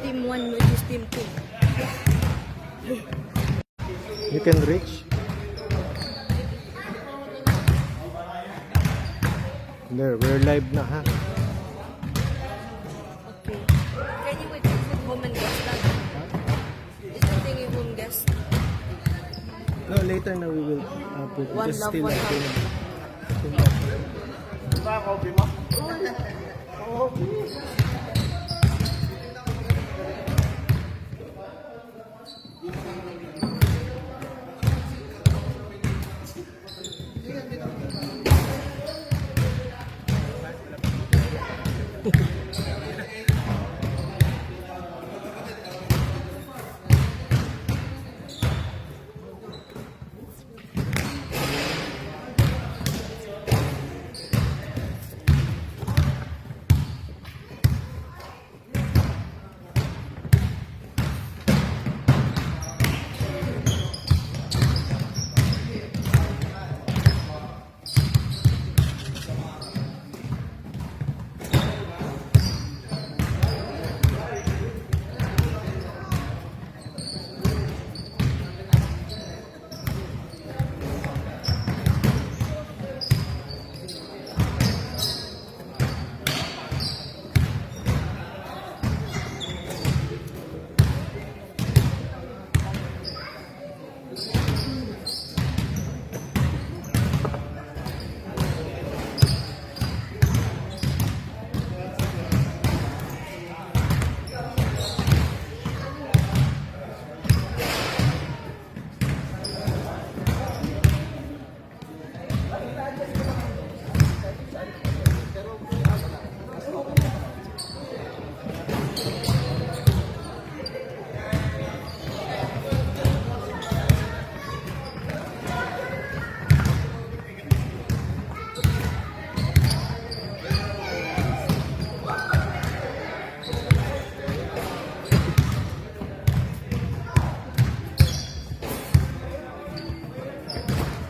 team 1, which is team 2. You can reach. There, we're live na ha. Okay. Can you wait for home and guest that? Is the thing you home guest? No, later na we will put One because love, still one natin.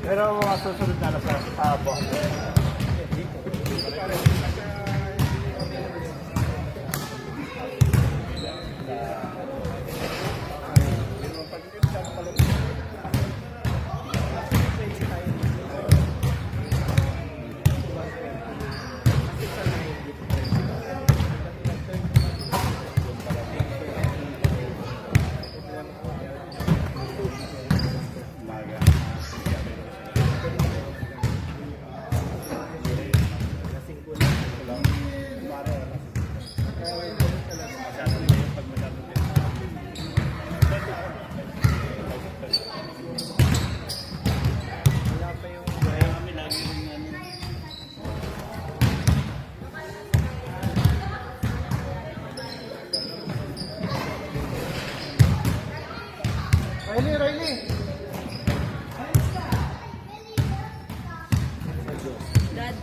Pero mga susunod na sa tabo. Riley! Dad.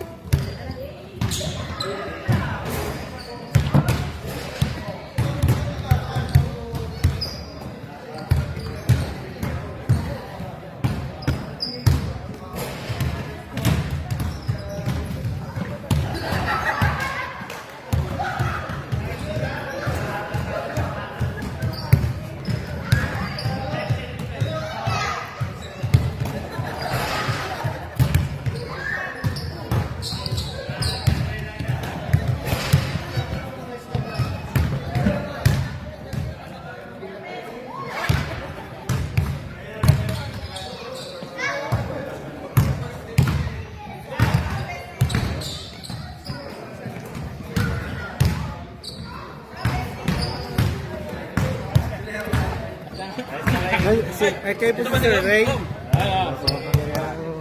Kayo po si Sir Ray.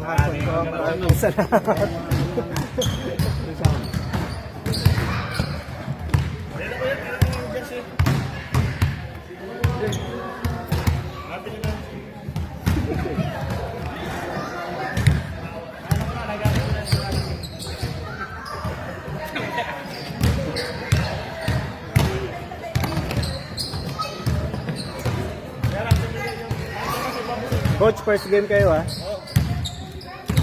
Maraming salamat. Coach, first game kayo ha?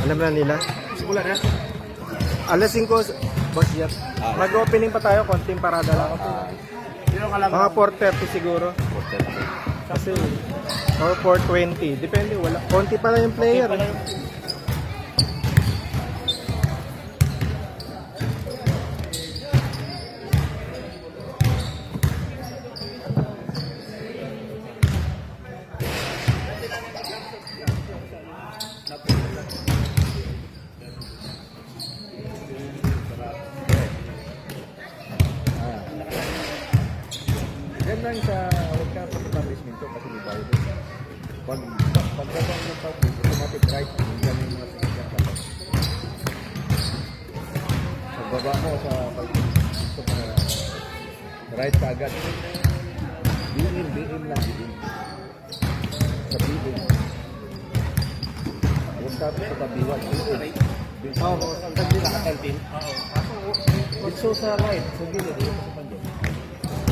Alam na nila? Simula na? Alas 5, Boss Jeff. Mag-opening pa tayo, konting parada lang. ka lang. Mga 430 siguro. Kasi, or 420. Depende, wala. Konti pa lang yung player. Pala Eh. yung... Yan lang sa huwag ka pag-establishment ko kasi may bayo doon. Pagkabang ng public, automatic right, yan yung mga sigagan dapat. Pagbaba mo sa right ka agad. BM lang, BM. Sa BM. Huwag ka sa tabiwan, BM. Oo, ang ganda nakatalpin. Dito sa right, sa gilid, dito sa pandiyan.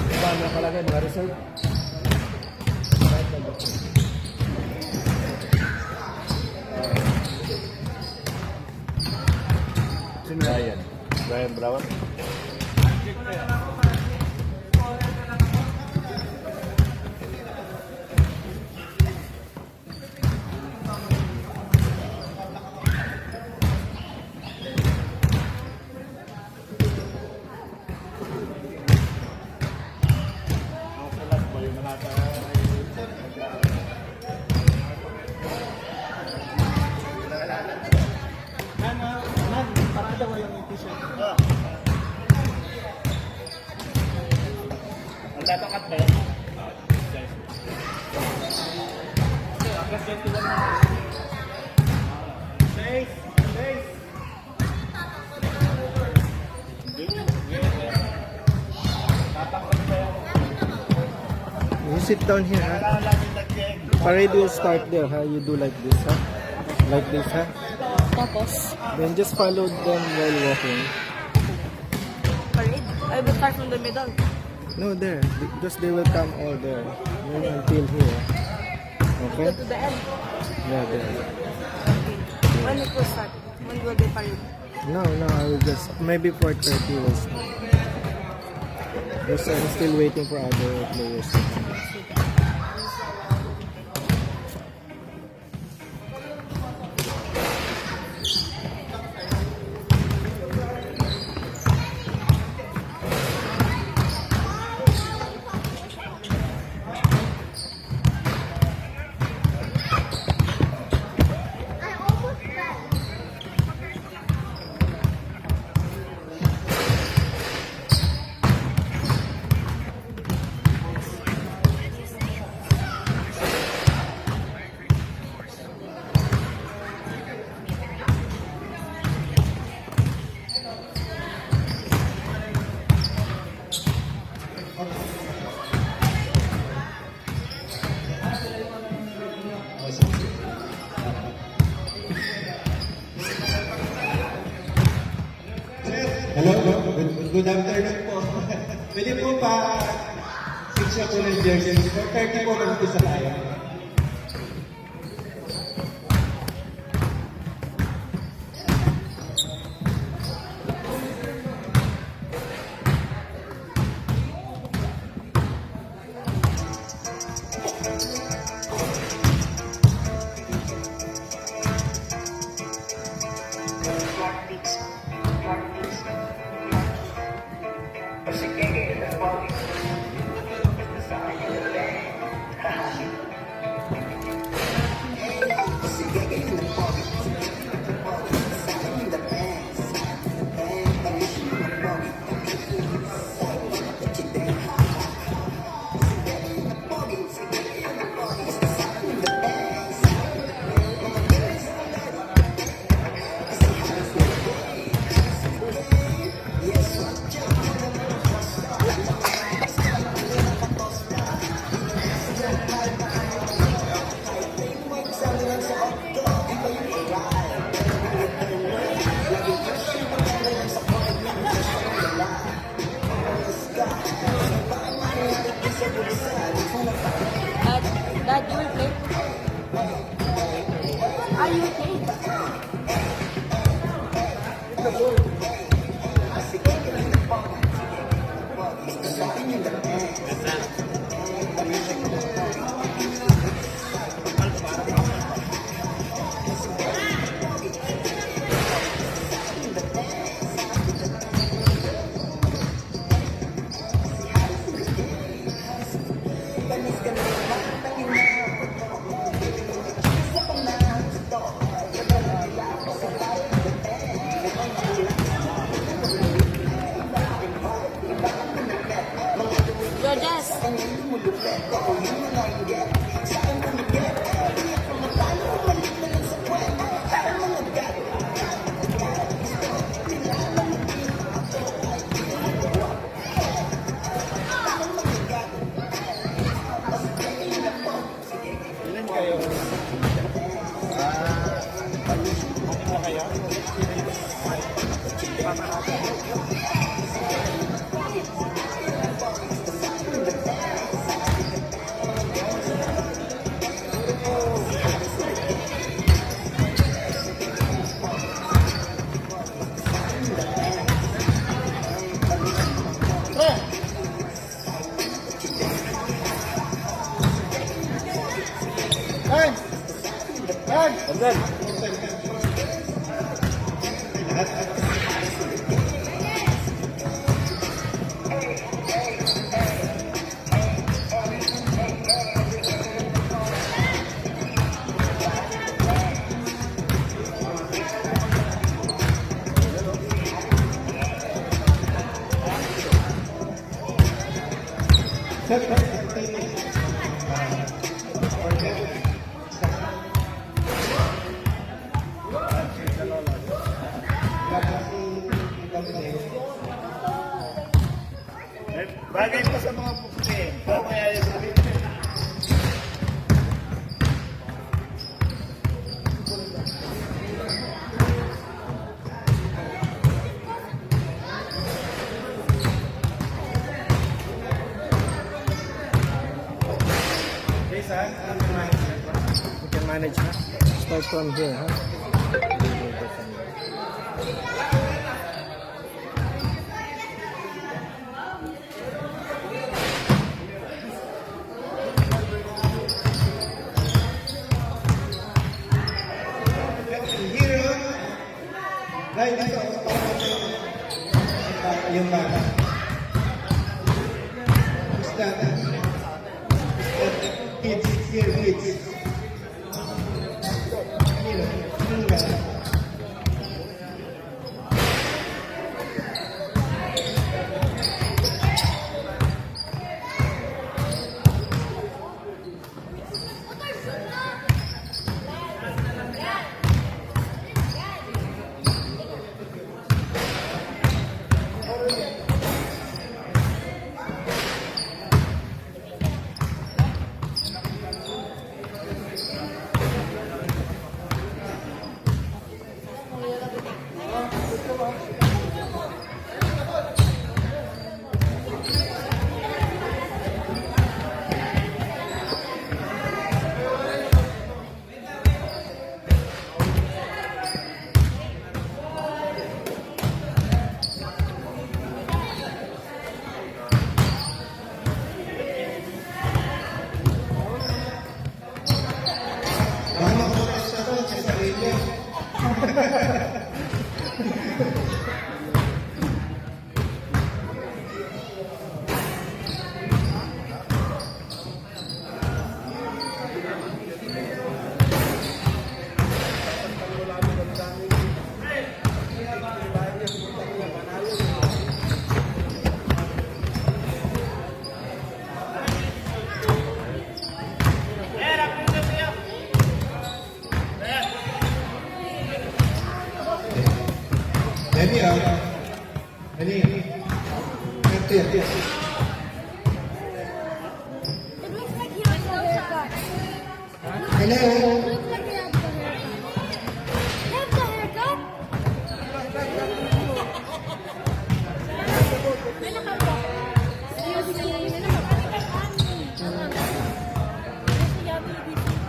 Diba nakalagay mga reserve? Right number 2. Brian. Brian Brown. Ang tatakat ba yan? You sit down here, ha? Parade will start there, ha? You do like this, ha? Like this, ha? Tapos, Then just follow them while walking. parade. I will start from the middle. No, there. Because they will come all there. Then until here. Okay? Go to the end. Yeah, there. Okay. When it will start? When will they parade? No, I will just... Maybe 4:30 will start. Because I'm still waiting for other players to come. Hello, good afternoon po. Pwede po pa picture ko ng jersey. 30 po mag-isa tayo. Dad, you will play? You will play? Georges! Ilan kayo? Anim na kayo? Andal! Bagay pa sa mga puti. Kaya yung sabi. You can manage, huh? Start from here, huh? Hero, dahil dito, yung bata. Is that kids, here kids. Hero, yung bata. Ready, ready. Ready. It looks like he has a haircut. Hello. It looks like he has a haircut. He has a haircut? May nakapa. Excuse me. May nakapa. Gusto niya bibisita.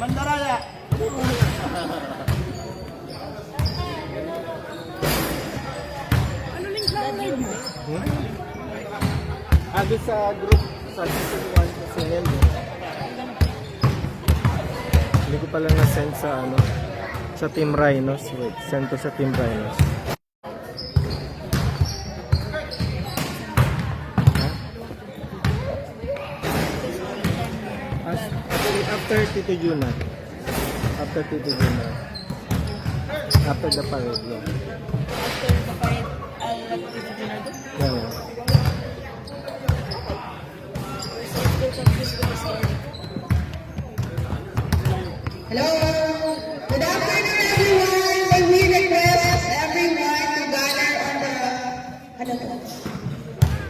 Bandaraya. Ano link lang live mo? Doon sa group, sa season 1 kasi yan. Hindi ko pala na-send sa ano, sa Team Rhinos. Wait, send ko sa Team Rhinos. After Tito Juna. After Tito Juna. After the parade, yeah. After the fight, I'll let you do dinner. Yeah, yeah. Still confused with the story. Hello. Good afternoon, everyone. May we request everyone to gather on the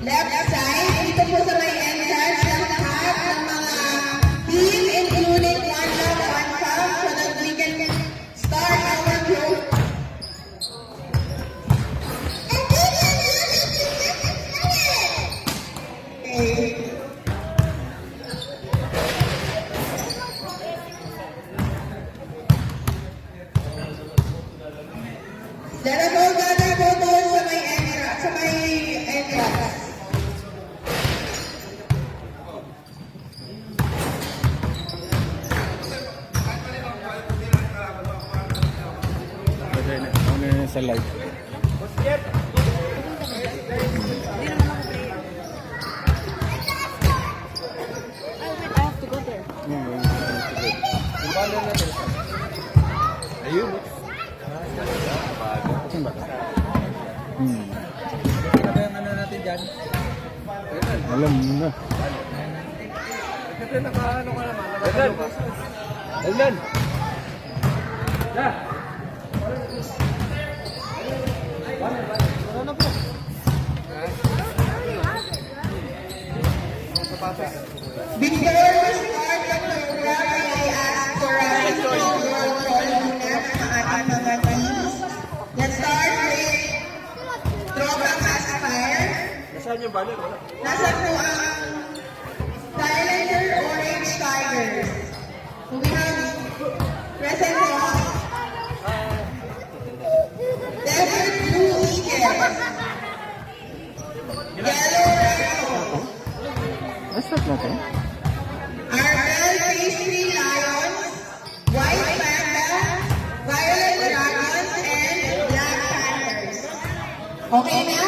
left side. Dito po sa may entrance ng lahat ng mga team, including One Love, One Fam, so that we can start our group. Okay. Let us all gather po doon sa may entrance, Ano yun sa live? Oh, wait, I have to go there. Yung banner natin. Ayun. Saan ba? Ano ba yung ano natin dyan? Alam mo na. Kasi nakaano ka naman. Nakaano ka. Aldan! Before we start the program, I ask for a roll call muna sa ating mga teams. Let's start with Throwback Aspire. Saan yung banner? Nasa po ang Silencer Orange Tigers. So we have present po Desert Blue Eagles. Yellow Rhino. Stop natin. Arbel Pastry Lions, White Panda, Violet Dragons, and Black Panthers. Okay na?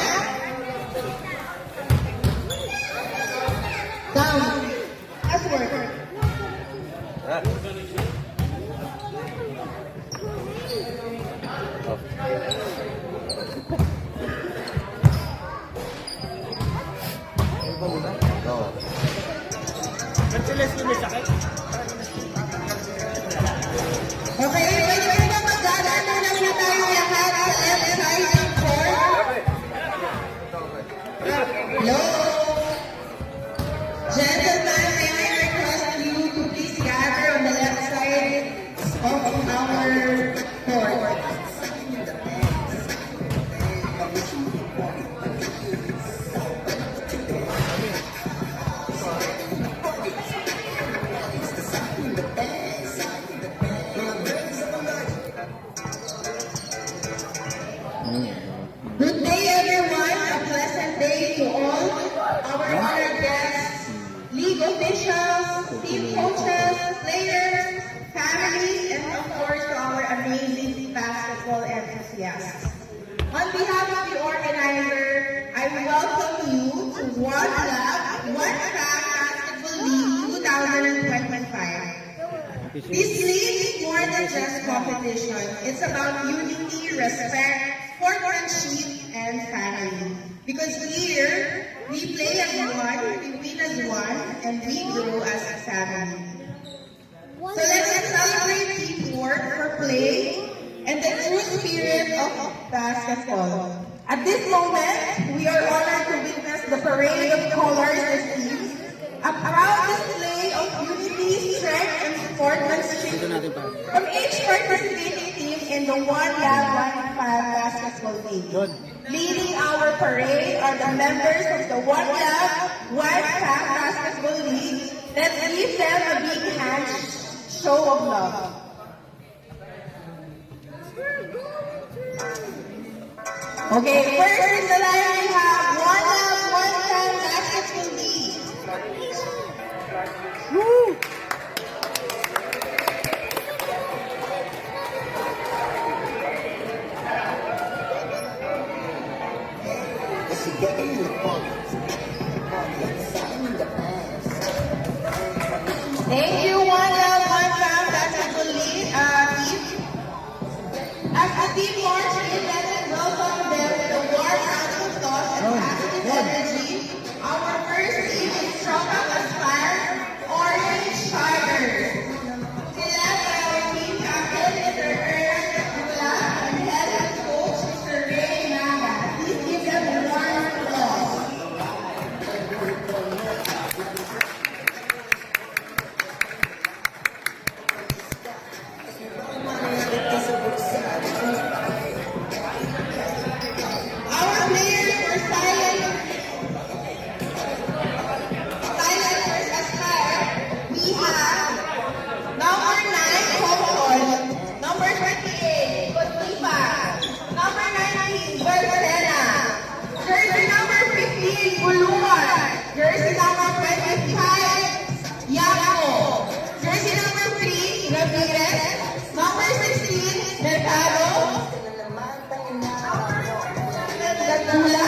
Down. Password. Okay, pwede mo ba magdadaan muna tayo lahat sa left side ng court? Hello? Gentlemen, may I request you to please gather on the left side of our court. Good day, everyone. A pleasant day to all our honored guests, league officials, team coaches, players, families, and of course to our amazing basketball enthusiasts. On behalf of the organizer, I welcome you to One Love, One Fam Basketball League 2025. This league is more than just competition. It's about unity, respect, sportsmanship, and family. Because here, we play as one, we win as one, and we grow as a family. So let's celebrate teamwork for play and the true spirit of basketball. At this moment, we are honored to witness the parade of colors as teams, a proud display of unity, strength, and sportsmanship from each participating team in the One Love, One Fam Basketball League. Leading our parade are the members of the One Love, One Fam Basketball League. Let's give them a big hand show of love. Okay, first in the line we have One Love, One Time Basketball League. Thank you, One Love, One Time Basketball League, team. As the team marches in, let us welcome them with a warm round of applause and positive energy. Our first team is Strong Up Aspire, Orange Tigers. Sila ay our team captain, Mr. Ernest Abdullah, and head coach, Mr. Ray Naga. Please give them a warm applause. Our players were silent for Aspire. We have number 9, Hopon, number 28, Cotipa, number 19, Barcelona, jersey number 15, Buluan, jersey number 25, Yako, jersey number 3, Ramirez, number 16, Mercado, Gatula,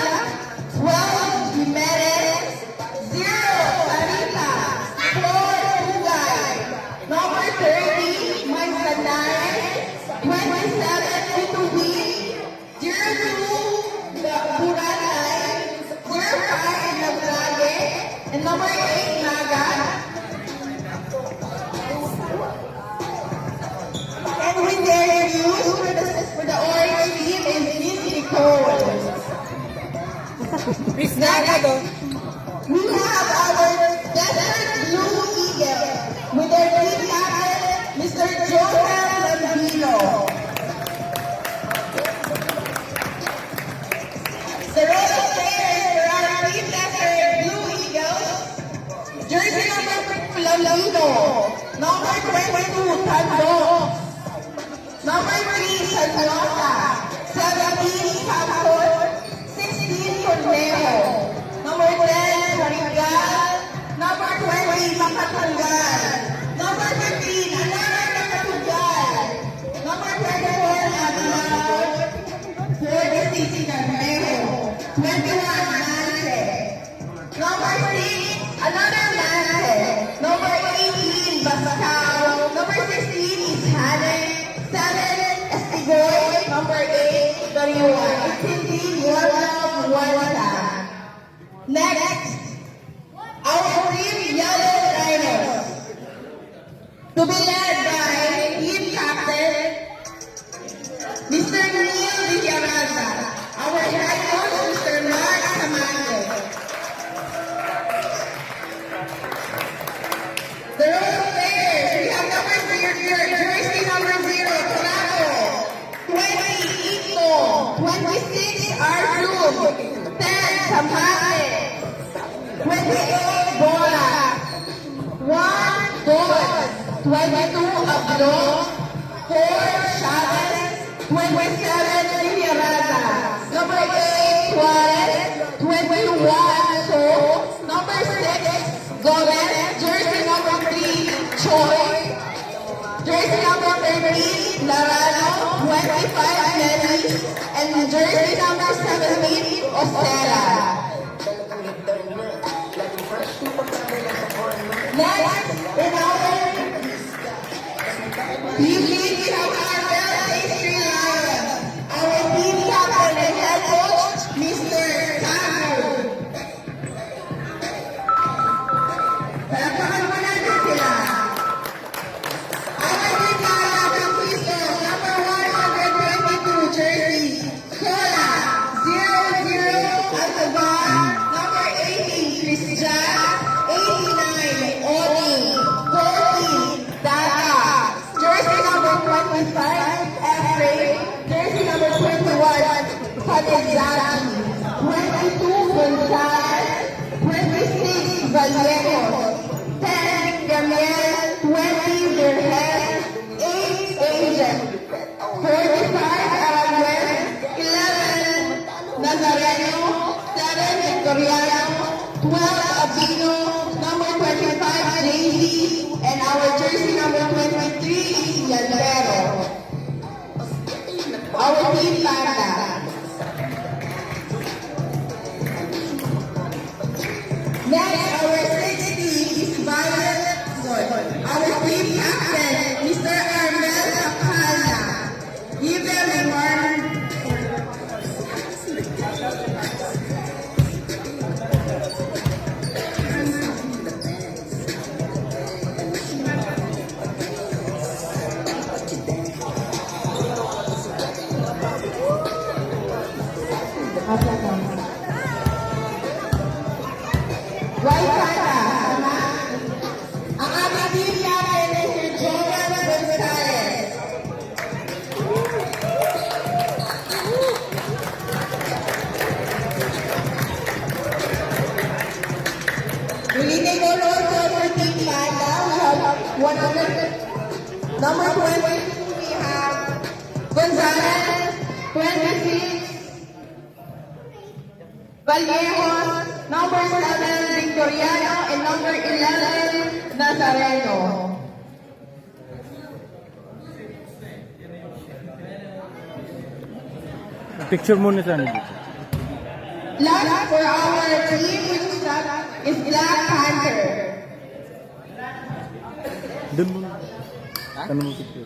12, Jimenez, 0, Sarita, 4, Ugay, number 30, Manzanay, 27, Utubi, 02, Buratay, 05, Nagrage, and number 8, Naga. And with their news for the orange team is Miss Nicole. We have our Desert Blue Eagle with their team captain, Mr. Joel Lambino. The role of players for our team Desert Blue Eagles, jersey number Lambino, number 22, Tando, number 3, San Rosa, 17, Campos, 16, Cornejo, number 10, Marigal, number 20, Makatangal, number 15, another Makatangal, number 24, Aguilar, 46, Cornejo, 21, Manse, number 6, another Manse, number 18, Bascao, number 16 is Hane, 7, Estigoy, number 8, Dariwa. It's indeed one love, one time. Next, our team Yellow Rhinos. To be led by team captain, Mr. Neil Villarraza. Our head coach, Mr. Mark Samante. The role of players, we have number 0, jersey number 0, Toronto, 20, Ito, 26, Arjun, 10, Samate, 28, Bola, 1, Dos, 22, Abdo, 4, Chavez, 27, Villarraza, number 8, Juarez, 21, So, number 6, Gomez, jersey number 3, Choi, jersey number 13, Larano, 25, Nelly, and jersey number 17, Ostera. Next, in our team lead, we have our Bell State Lions. Our team captain and head coach, Mr. Samuel. Palakpakan mo natin sila. Our team captain, Cristo, number 122, jersey, Cola, 00, Altaban, number 18, Christian, 89, Oni, 14, Data, jersey number 25, Efrain, jersey number 21, Padezaki, 22, Gonzalez, 26, Vallejo, 10, Gabriel, 20, Vergel, Victoriano, 12 Abino, number 25 JC, and our jersey number 23 is Yanbero. Our team Panda. Next, our 60 is Violet. Our team captain, Mr. Armel Acala. Give them a warm. Right Panda. Ang aming team captain is Sir Jovan Gonzalez. Relating on also for Team Panda, we have one other, number 22, we have Gonzalez, 26, Vallejos, number 7, Victoriano, and number 11, Nazareno. Picture muna tayo dito. Last for our team, which is Black Panther. Doon muna. Ano mo picture?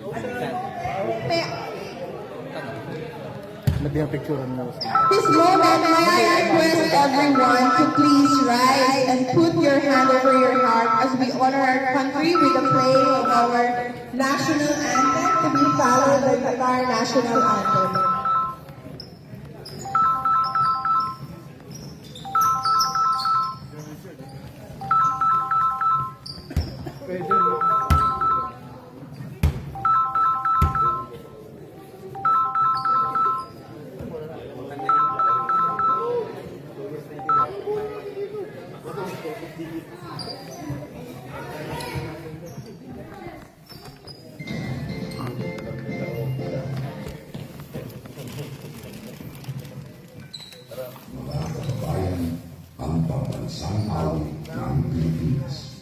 Nabiyang picture mo. This moment, may I request everyone to please rise and put your hand over your heart as we honor our country with the playing of our national anthem to be followed by the Qatar national anthem. Ang pambansang awit ng Pilipinas.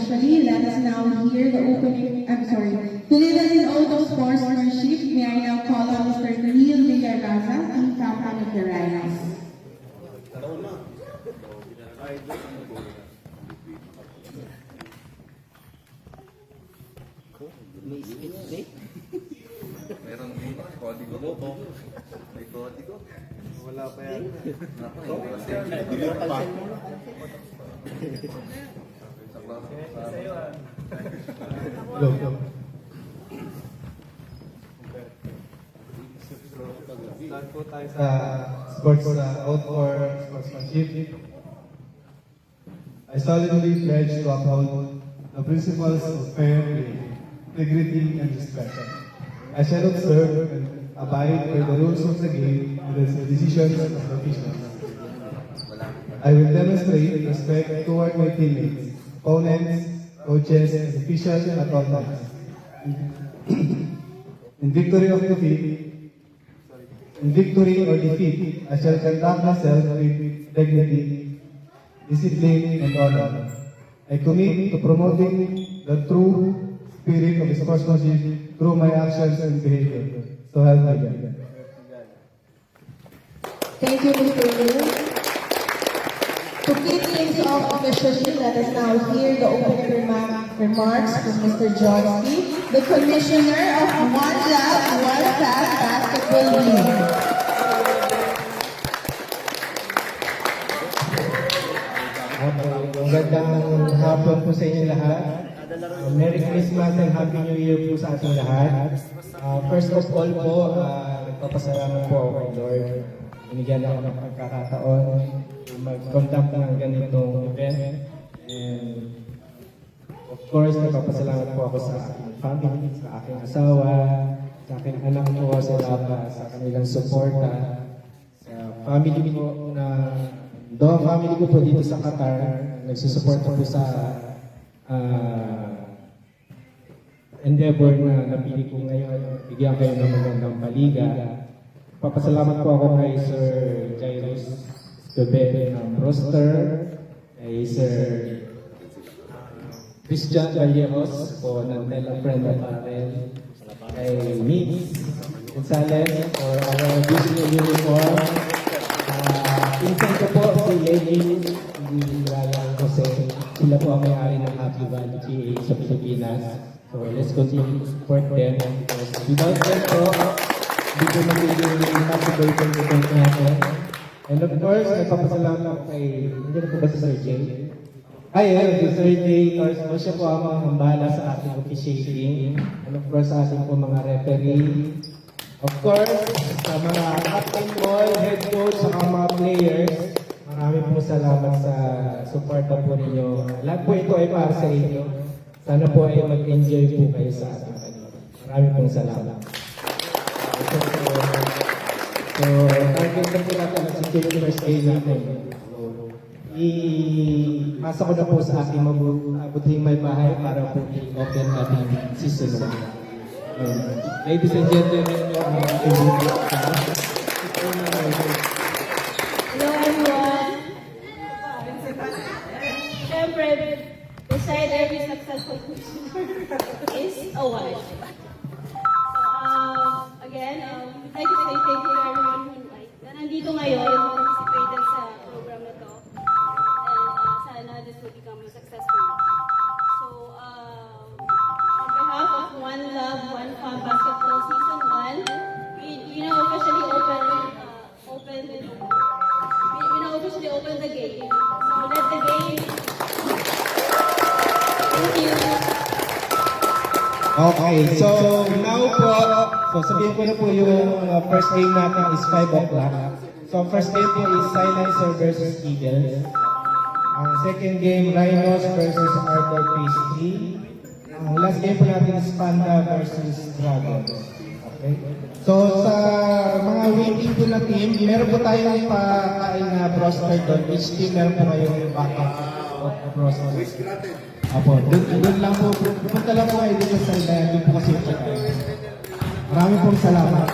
officially, let us now hear the opening, to lead us in oath of sportsmanship, may I now call on Mr. Neil Villarraza, team captain of the Rhinos. Meron din kodigo mo. May kodigo. Wala pa yan. Hello. Start po tayo Sa sports out for sportsmanship. I solemnly pledge to uphold the principles of fair play, integrity, and respect. I shall observe and abide by the rules of the game and the decisions of the officials. I will demonstrate respect toward my teammates, opponents, coaches, and officials at all times. In victory or defeat, I shall conduct myself with dignity, discipline, and honor. I commit to promoting the true spirit of sportsmanship through my actions and behavior. So help me God. Thank you, Mr. Neil. To kick things off officially, let us now hear the opening remarks from Mr. Johnsky, the Commissioner of One Love, One Path Basketball League. Magandang hapon po sa inyo lahat. Merry Christmas and Happy New Year po sa ating lahat. First of all po, nagpapasalamat po ako kay Lord. Binigyan ako ng pagkakataon mag-conduct ng ganitong event. And of course, nagpapasalamat po ako sa aking family, sa aking asawa, sa aking anak po, sa kanilang suporta, sa family po na family ko po dito sa Qatar, nagsusuporta po sa endeavor na napili ko ngayon, bigyan kayo ng magandang paliga. Papasalamat po ako kay Sir Jairus Escobedo ng roster, kay Sir Christian Gallegos po ng Nella Friend of Arel, kay Mix Gonzalez for our visual uniform. Pinsan ko po si Lenny, hindi Ryan Jose. Sila po ang may-ari ng Happy Valley GA sa Pilipinas. So let's continue to support them because without them po, hindi ko magiging possible itong event natin. And of course, nagpapasalamat ako kay, hindi na po ba si Sir Jay? Si Sir Jay Torres, siya po ang bahala sa ating officiating. And of course, sa ating po mga referee. Of course, sa mga captain ball, head coach, sa mga players, marami pong salamat sa suporta po ninyo. Lahat po ito ay para sa inyo. Sana po ay mag-enjoy po kayo sa ating kanila. Marami pong salamat. So, target na po natin ang 61st day natin. Ipasa ko na po sa aking mabuting may bahay para po i-open natin season 1. Ladies and gentlemen, Hello everyone. Siyempre, beside every successful commissioner is a wife. So, again, I'd like to say thank you to everyone who na nandito ngayon to participate sa program na to. And sana this will become a successful one. So, on behalf of One Love, One Fun Basketball Season 1, we now officially open the game. So let the game. Thank you. Okay, so now po, sabihin ko na po yung first game natin is 5 o'clock. So first game po is Silencer versus Eagles. Ang second game, Rhinos versus Arthur Pastry. Ang last game po natin is Panda versus Dragons. Okay? So sa mga waiting po na team, meron po tayong pakain na roster doon. Each team meron po kayong backup of roster. Apo, doon lang po, punta lang po kayo dito sa ilayan, doon po kasi yung pagkain. Maraming pong salamat.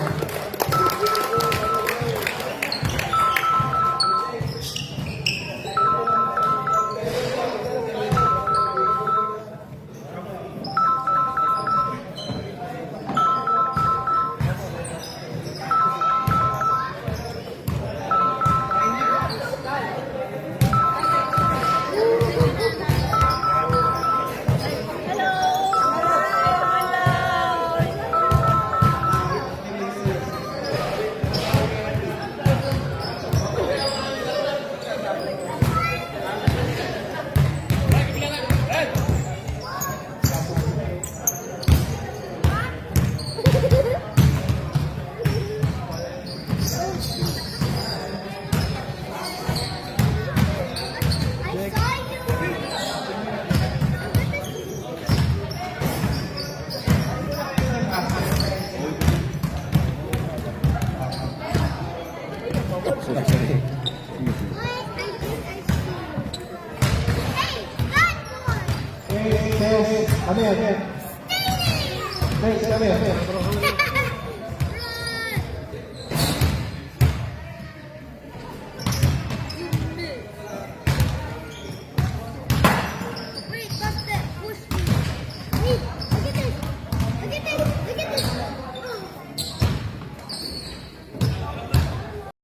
Come here. Next, come here.